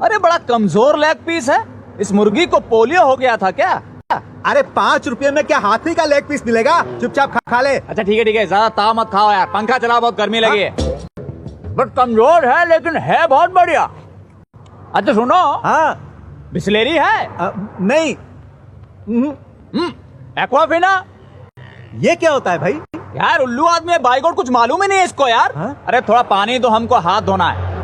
अरे बड़ा कमजोर लेग पीस है। इस मुर्गी को पोलियो हो गया था क्या? अरे 5 रुपए में क्या हाथी का लेग पीस मिलेगा? चुपचाप खा ले। अच्छा ठीक है, ज्यादा ताव मत खाओ यार। पंखा चलाओ, बहुत गर्मी लगी है। बट कमजोर है लेकिन है बहुत बढ़िया। अच्छा सुनो, हाँ। बिस्लेरी है? नहीं। एक्वाफिना? ये क्या होता है भाई? यार उल्लू आदमी है, बाइगोट कुछ मालूम ही नहीं है इसको यार। हाँ? अरे थोड़ा पानी दो, हमको हाथ धोना है।